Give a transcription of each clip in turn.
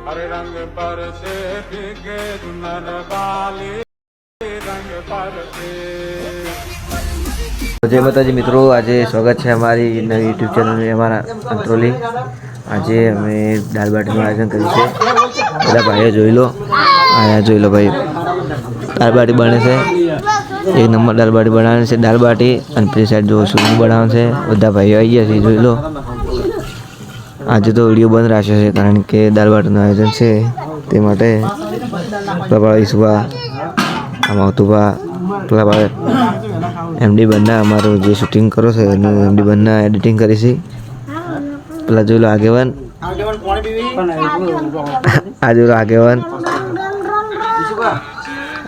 हरे रंग पर से फीके चुनर वाली रंग पर से। जय माताजी मित्रों, आज स्वागत है हमारी नई यूट्यूब चैनल में हमारा कंट्रोलिंग। आज हमें दाल बाटी નું આયોજન કર્યું છે। બધા ભાઈઓ જોઈ લો, આયા જોઈ લો ભાઈ, દાલ બાટી બને છે। એક નંબર દાલ બાટી બનાવે છે। દાલ બાટી અને પેલી સાઈડ જો સૂપ બનાવે છે। બધા ભાઈઓ આવી ગયા છે, જોઈ લો। આજે તો વિડીયો બંધ રાખ્યો છે કારણ કે દાલ બાટીનું આયોજન છે તે માટે પ્રભાવ ઈસવા આમાતુબા પેલા એમડી બન્ના અમારું જે શૂટિંગ કરો છે એનું એમડી બન્ના એડિટિંગ કરી છે। પેલા જોઈ લો આગેવાન આ જોઈ લો આગેવાન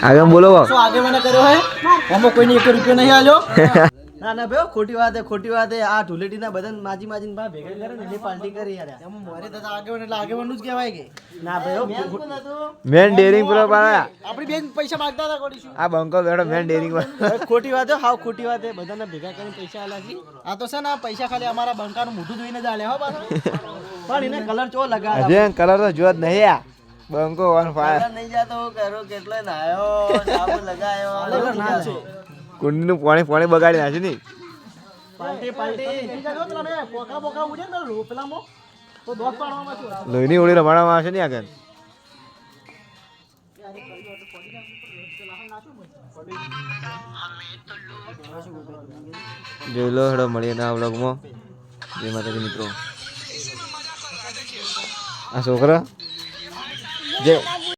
આગેવાન બોલો આગેવાને કર્યો હે આમાં કોઈને 1 રૂપિયો નહીં આલ્યો। ના ના ભાઈ ખોટી વાત હે। આ ઢુલેટીના બદન માજી માજીને ભા ભેગા કરે ને એટલે પાર્ટી કરી યાર। એમાં મોરે તો આગેવાન એટલે આગેવાનનું જ કહેવાય કે ના ભાઈ મેન ડેરિંગ પ્રો પાડા આપણી બેન પૈસા માંગતા હતા કોડીશું। આ બંકો બેડો મેન ડેરિંગ ખોટી વાત હે, હાવ ખોટી વાત હે। બધાને ભેગા કરીને પૈસા આલ્યા છે। આ તો છે ને પૈસા ખાલી અમારા બંકાનું મોઢું જોઈને જ આલ્યા હો પાછો। પણ એને કલર ચો લગાવ્યા અજે કલર તો જોત નહીં આ બંકો ઓન ફાયર નહીં જાતો કરો કેટલો નાયો સાબુ લગાયો ના છે કુંડીનું પાણી બગાડી નાખ્યું ની પાર્ટી જો પેલા મે પોકા ઉડે ને પેલામાં તો દોસ્ત પાડવામાં છું લોહીની ઓળી રમાડવામાં આવશે ને આગળ। જોઈ લો હેડો મળીએ ના વ્લોગમાં। જય માતાજી મિત્રો। આ છોકરા જે